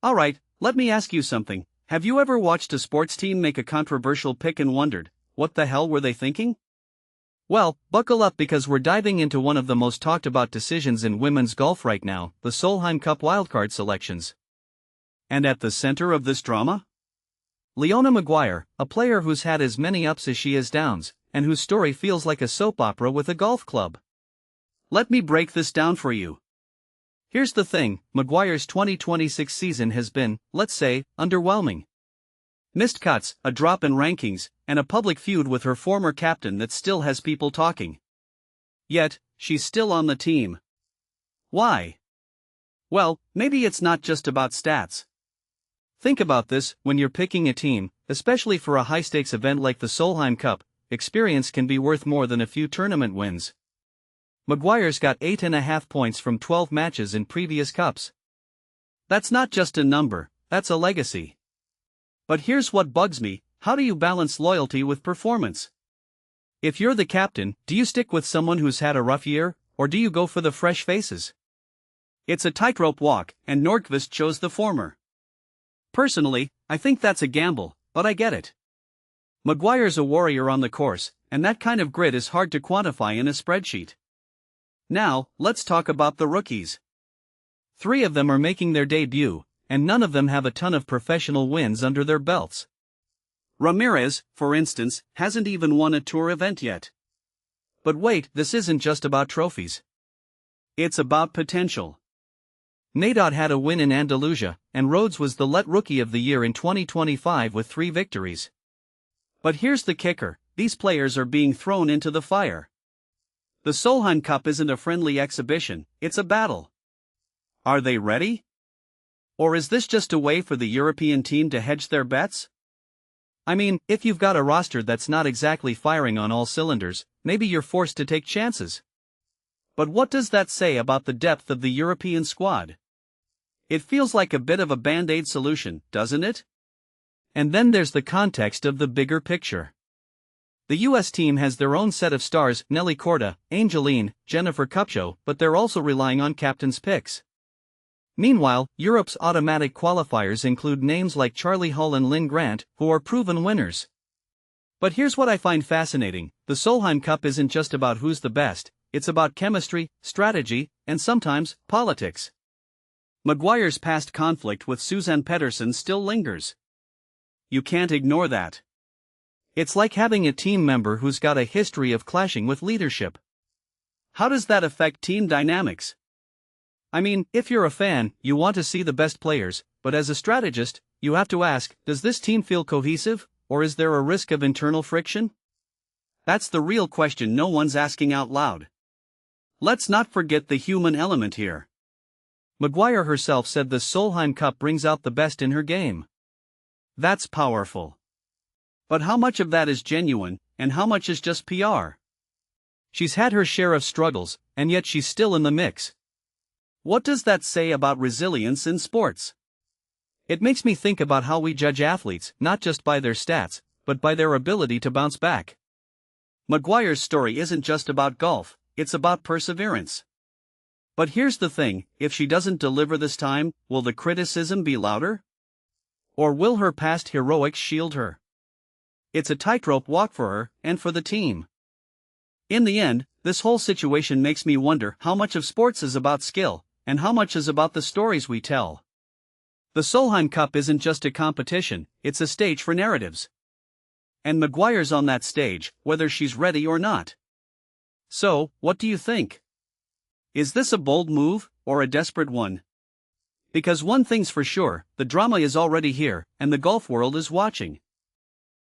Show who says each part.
Speaker 1: Alright, let me ask you something. Have you ever watched a sports team make a controversial pick and wondered, what the hell were they thinking? Well, buckle up because we're diving into one of the most talked about decisions in women's golf right now, the Solheim Cup wildcard selections. And at the center of this drama? Leona Maguire, a player who's had as many ups as she has downs, and whose story feels like a soap opera with a golf club. Let me break this down for you. Here's the thing, Maguire's 2026 season has been, let's say, underwhelming. Missed cuts, a drop in rankings, and a public feud with her former captain that still has people talking. Yet, she's still on the team. Why? Well, maybe it's not just about stats. Think about this, when you're picking a team, especially for a high-stakes event like the Solheim Cup, experience can be worth more than a few tournament wins. Maguire's got 8.5 points from 12 matches in previous cups. That's not just a number, that's a legacy. But here's what bugs me, how do you balance loyalty with performance? If you're the captain, do you stick with someone who's had a rough year, or do you go for the fresh faces? It's a tightrope walk, and Nordqvist chose the former. Personally, I think that's a gamble, but I get it. Maguire's a warrior on the course, and that kind of grit is hard to quantify in a spreadsheet. Now, let's talk about the rookies. 3 of them are making their debut, and none of them have a ton of professional wins under their belts. Ramirez, for instance, hasn't even won a tour event yet. But wait, this isn't just about trophies. It's about potential. Nadaud had a win in Andalusia, and Rhodes was the LET Rookie of the Year in 2025 with 3 victories. But here's the kicker, these players are being thrown into the fire. The Solheim Cup isn't a friendly exhibition, it's a battle. Are they ready? Or is this just a way for the European team to hedge their bets? I mean, if you've got a roster that's not exactly firing on all cylinders, maybe you're forced to take chances. But what does that say about the depth of the European squad? It feels like a bit of a band-aid solution, doesn't it? And then there's the context of the bigger picture. The US team has their own set of stars, Nelly Korda, Angeline, Jennifer Kupcho, but they're also relying on captains' picks. Meanwhile, Europe's automatic qualifiers include names like Charlie Hull and Lynn Grant, who are proven winners. But here's what I find fascinating, the Solheim Cup isn't just about who's the best, it's about chemistry, strategy, and sometimes, politics. Maguire's past conflict with Suzann Pettersen still lingers. You can't ignore that. It's like having a team member who's got a history of clashing with leadership. How does that affect team dynamics? I mean, if you're a fan, you want to see the best players, but as a strategist, you have to ask, does this team feel cohesive, or is there a risk of internal friction? That's the real question no one's asking out loud. Let's not forget the human element here. Maguire herself said the Solheim Cup brings out the best in her game. That's powerful. But how much of that is genuine, and how much is just PR? She's had her share of struggles, and yet she's still in the mix. What does that say about resilience in sports? It makes me think about how we judge athletes, not just by their stats, but by their ability to bounce back. Maguire's story isn't just about golf, it's about perseverance. But here's the thing, if she doesn't deliver this time, will the criticism be louder? Or will her past heroics shield her? It's a tightrope walk for her, and for the team. In the end, this whole situation makes me wonder how much of sports is about skill, and how much is about the stories we tell. The Solheim Cup isn't just a competition, it's a stage for narratives. And Maguire's on that stage, whether she's ready or not. So, what do you think? Is this a bold move, or a desperate one? Because one thing's for sure, the drama is already here, and the golf world is watching.